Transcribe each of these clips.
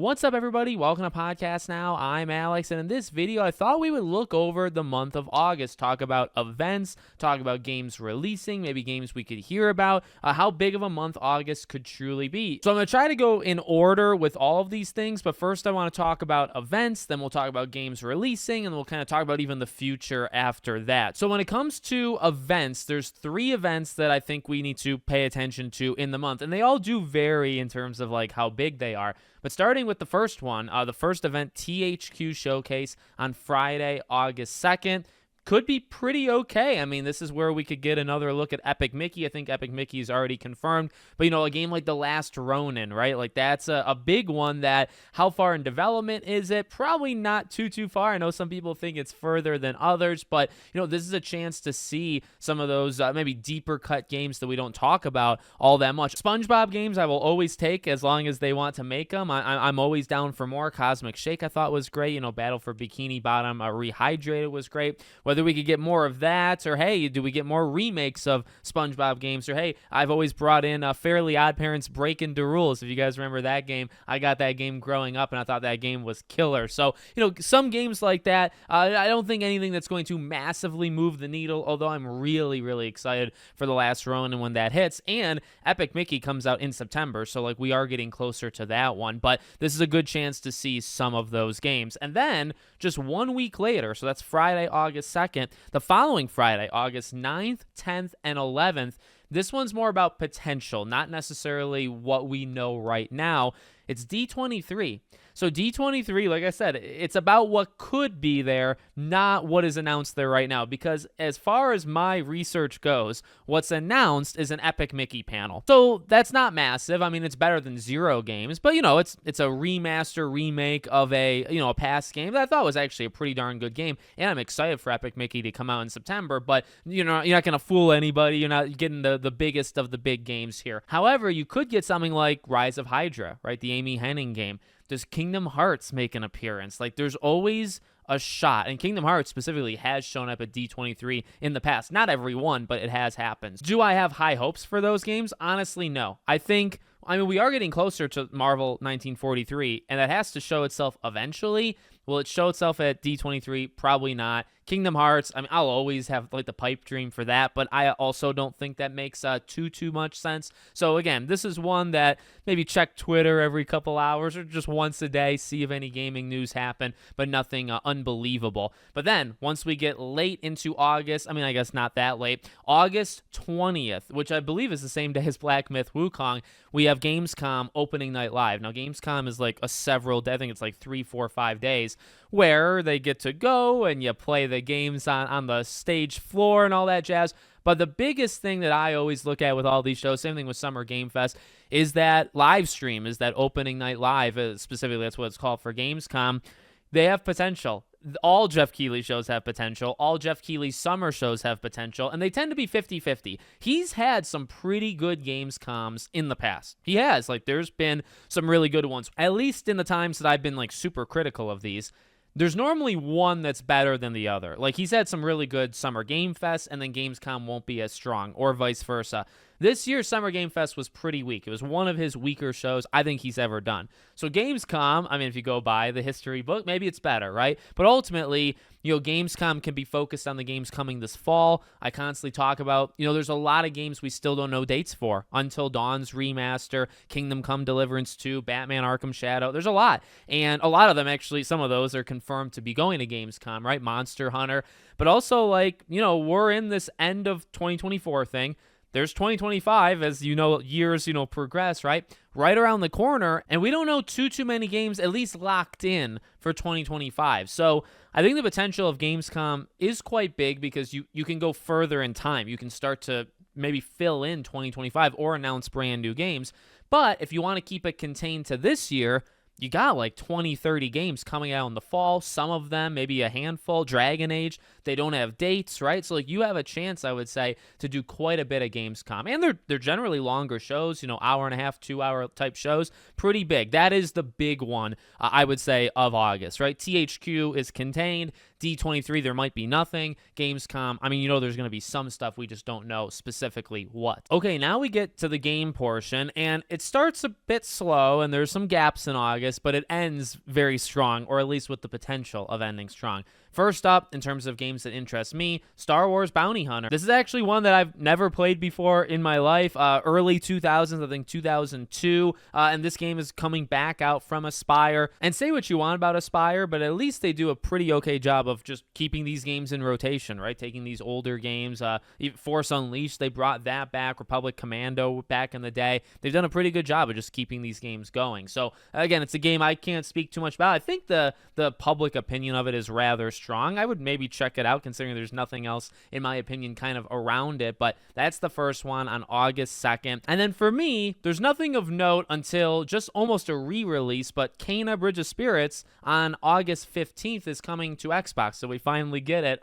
What's up, everybody? Welcome to Podcast Now. I'm Alex, and in this video, I thought we would look over the month of August, talk about events, talk about games releasing, maybe games we could hear about, how big of a month August could truly be. So I'm going to try to go in order with all of these things, but first I want to talk about events, then we'll talk about games releasing, and we'll kind of talk about even the future after that. So when it comes to events, there's 3 events that I think we need to pay attention to in the month, and they all do vary in terms of like how big they are. But starting with the first one, the first event, THQ Showcase on Friday, August 2nd. Could be pretty okay. I mean, this is where we could get another look at Epic Mickey. I think Epic Mickey is already confirmed. But, a game like The Last Ronin, right? Like, that's a big one that, how far in development is it? Probably not too far. I know some people think it's further than others. But, this is a chance to see some of those maybe deeper cut games that we don't talk about all that much. SpongeBob games I will always take as long as they want to make them. I'm always down for more. Cosmic Shake I thought was great. Battle for Bikini Bottom Rehydrated was great. Whether we could get more of that, or hey, do we get more remakes of SpongeBob games, or hey, I've always brought in Fairly Odd Parents Breaking the Rules. If you guys remember that game, I got that game growing up, and I thought that game was killer. So, some games like that, I don't think anything that's going to massively move the needle, although I'm really excited for The Last Ronin when that hits, and Epic Mickey comes out in September, so like we are getting closer to that one, but this is a good chance to see some of those games. And then, just 1 week later, so that's Friday, August 2nd, the following Friday, August 9th, 10th, and 11th, this one's more about potential, not necessarily what we know right now. It's D23. So D23, like I said, it's about what could be there, not what is announced there right now. Because as far as my research goes, what's announced is an Epic Mickey panel. So that's not massive. I mean, it's better than 0 games, but it's a remaster, remake of a past game that I thought was actually a pretty darn good game. And I'm excited for Epic Mickey to come out in September, but you're not gonna fool anybody. You're not getting the biggest of the big games here. However, you could get something like Rise of Hydra, right? The Amy Hennig game. Does Kingdom Hearts make an appearance? Like, there's always a shot, and Kingdom Hearts specifically has shown up at D23 in the past. Not every one, but it has happened. Do I have high hopes for those games? Honestly, no. I mean, we are getting closer to Marvel 1943, and that has to show itself eventually. Will it show itself at D23? Probably not. Kingdom Hearts, I mean, I'll always have like the pipe dream for that, but I also don't think that makes too much sense. So again, this is one that maybe check Twitter every couple hours or just once a day, see if any gaming news happen, but nothing unbelievable. But then once we get late into August, I mean, I guess not that late, August 20th, which I believe is the same day as Black Myth Wukong, we have Gamescom opening night live. Now, Gamescom is like I think it's like 3, 4, 5 days where they get to go and you play the games on the stage floor and all that jazz. But the biggest thing that I always look at with all these shows, same thing with Summer Game Fest, is that live stream, is that opening night live. Specifically, that's what it's called for Gamescom. They have potential. All Jeff Keighley shows have potential. All Jeff Keighley summer shows have potential, and they tend to be 50-50. He's had some pretty good Gamescoms in the past. He has. Like, there's been some really good ones. At least in the times that I've been, like, super critical of these, there's normally one that's better than the other. Like, he's had some really good Summer Game Fest, and then Gamescom won't be as strong, or vice versa. This year's Summer Game Fest was pretty weak. It was one of his weaker shows I think he's ever done. So Gamescom, I mean, if you go by the history book, maybe it's better, right? But ultimately, Gamescom can be focused on the games coming this fall. I constantly talk about, there's a lot of games we still don't know dates for. Until Dawn's remaster, Kingdom Come Deliverance 2, Batman Arkham Shadow. There's a lot. And a lot of them, actually, some of those are confirmed to be going to Gamescom, right? Monster Hunter. But also, we're in this end of 2024 thing. There's 2025 as years progress, right? Right around the corner, and we don't know too many games at least locked in for 2025. So I think the potential of Gamescom is quite big because you can go further in time. You can start to maybe fill in 2025 or announce brand new games. But if you want to keep it contained to this year, you got like 20, 30 games coming out in the fall. Some of them, maybe a handful. Dragon Age, they don't have dates, right? So you have a chance, I would say, to do quite a bit of Gamescom. And they're generally longer shows, hour and a half, 2-hour type shows. Pretty big. That is the big one, I would say, of August, right? THQ is contained. D23, there might be nothing. Gamescom, I mean, there's going to be some stuff. We just don't know specifically what. Okay, now we get to the game portion, and it starts a bit slow, and there's some gaps in August. August, but it ends very strong, or at least with the potential of ending strong. First up, in terms of games that interest me, Star Wars Bounty Hunter. This is actually one that I've never played before in my life. Early 2000s, I think 2002, and this game is coming back out from Aspyr. And say what you want about Aspyr, but at least they do a pretty okay job of just keeping these games in rotation, right? Taking these older games. Force Unleashed, they brought that back. Republic Commando back in the day. They've done a pretty good job of just keeping these games going. So again, it's a game I can't speak too much about. I think the public opinion of it is rather strong. I would maybe check it out, considering there's nothing else, in my opinion, kind of around it. But that's the first one on August 2nd. And then for me, there's nothing of note until just almost a re-release, but Kena Bridge of Spirits on August 15th is coming to Xbox, so we finally get it.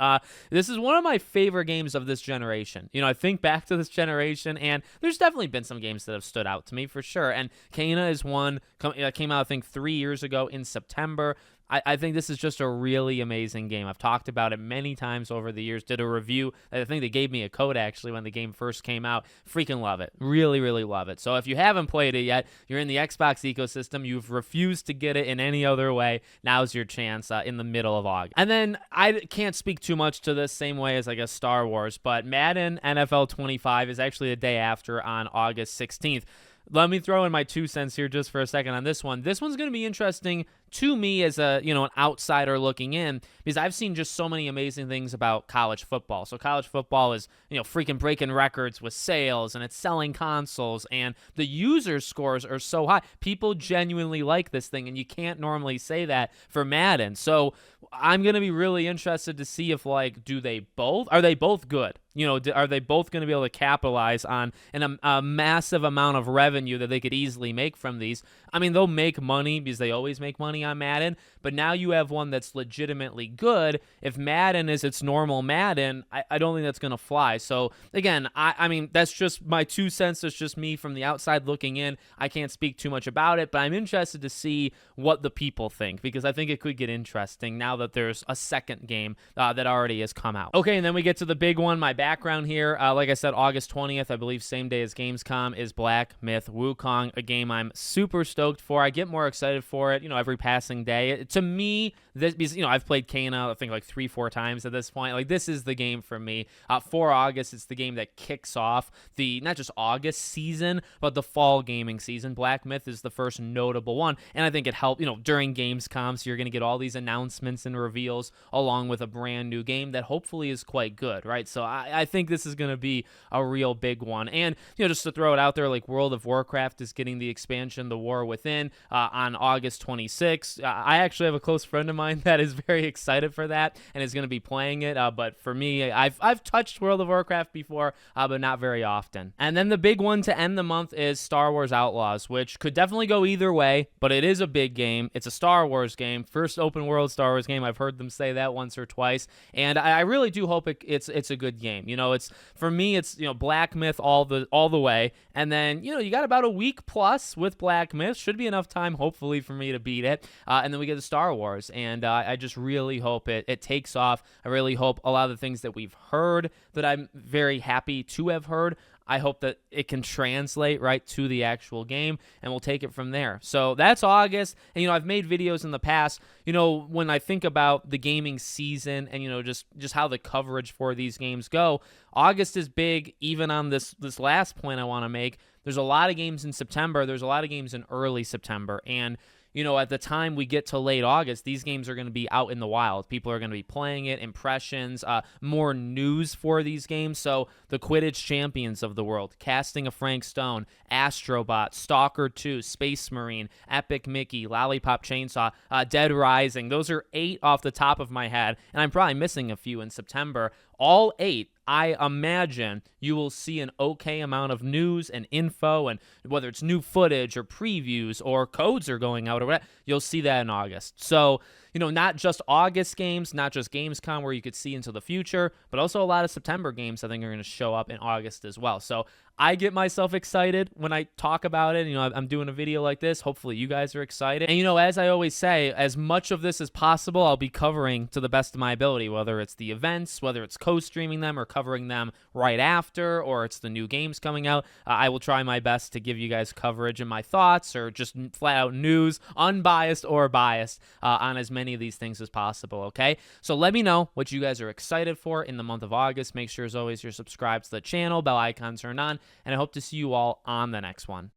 This is one of my favorite games of this generation. I think back to this generation, and there's definitely been some games that have stood out to me for sure. And Kena is one that came out, I think, 3 years ago in September. I think this is just a really amazing game. I've talked about it many times over the years. Did a review. I think they gave me a code, actually, when the game first came out. Freaking love it. Really, really love it. So if you haven't played it yet, you're in the Xbox ecosystem, you've refused to get it in any other way, now's your chance in the middle of August. And then I can't speak too much to this, same way as, I guess, Star Wars, but Madden NFL 25 is actually the day after on August 16th. Let me throw in my 2 cents here just for a second on this one. This one's going to be interesting to me as an outsider looking in, because I've seen just so many amazing things about college football. So college football is, freaking breaking records with sales, and it's selling consoles, and the user scores are so high. People genuinely like this thing, and you can't normally say that for Madden. So I'm going to be really interested to see if, are they both good? Are they both going to be able to capitalize on a massive amount of revenue that they could easily make from these? I mean, they'll make money because they always make money on Madden, but now you have one that's legitimately good. If Madden is its normal Madden, I don't think that's going to fly. So again, I mean, that's just my 2 cents. It's just me from the outside looking in. I can't speak too much about it, but I'm interested to see what the people think, because I think it could get interesting now that there's a second game that already has come out. Okay, and then we get to the big one, my background here. Like I said, August 20th, I believe, same day as Gamescom, is Black Myth Wukong, a game I'm super stoked for. I get more excited for it, every passing day. To me, this, because, I've played Kena, I think, like 3-4 times at this point. Like, this is the game for me. For August, it's the game that kicks off the, not just August season, but the fall gaming season. Black Myth is the first notable one, and I think it helped, during Gamescom, so you're going to get all these announcements and reveals along with a brand new game that hopefully is quite good, right? So I think this is going to be a real big one. And, just to throw it out there, like, World of Warcraft is getting the expansion, The War Within, on August 26th. I actually have a close friend of mine that is very excited for that and is going to be playing it. But for me, I've touched World of Warcraft before, but not very often. And then the big one to end the month is Star Wars Outlaws, which could definitely go either way, but it is a big game. It's a Star Wars game, first open world Star Wars game. I've heard them say that once or twice, and I really do hope it's a good game. It's, for me, it's Black Myth all the way, and then you got about a week plus with Black Myth. Should be enough time, hopefully, for me to beat it, and then we get to Star Wars, and I just really hope it takes off. I really hope a lot of the things that we've heard, that I'm very happy to have heard, I hope that it can translate right to the actual game, and we'll take it from there. So that's August, and I've made videos in the past, when I think about the gaming season and just how the coverage for these games go. August is big. Even on this last point I want to make, there's a lot of games in September, there's a lot of games in early September, and at the time we get to late August, these games are going to be out in the wild. People are going to be playing it, impressions, more news for these games. So the Quidditch Champions of the world, Casting of Frank Stone, Astrobot, Stalker 2, Space Marine, Epic Mickey, Lollipop Chainsaw, Dead Rising. Those are 8 off the top of my head, and I'm probably missing a few in September. All 8, I imagine you will see an okay amount of news and info, and whether it's new footage or previews or codes are going out or whatever, you'll see that in August. So, not just August games, not just Gamescom where you could see into the future, but also a lot of September games I think are going to show up in August as well. So I get myself excited when I talk about it. I'm doing a video like this. Hopefully you guys are excited. And, as I always say, as much of this as possible, I'll be covering to the best of my ability, whether it's the events, whether it's co-streaming them or covering them right after, or it's the new games coming out. I will try my best to give you guys coverage and my thoughts, or just flat out news, unbiased or biased, on as many of these things as possible, okay? So let me know what you guys are excited for in the month of August. Make sure, as always, you're subscribed to the channel, bell icon turned on, and I hope to see you all on the next one.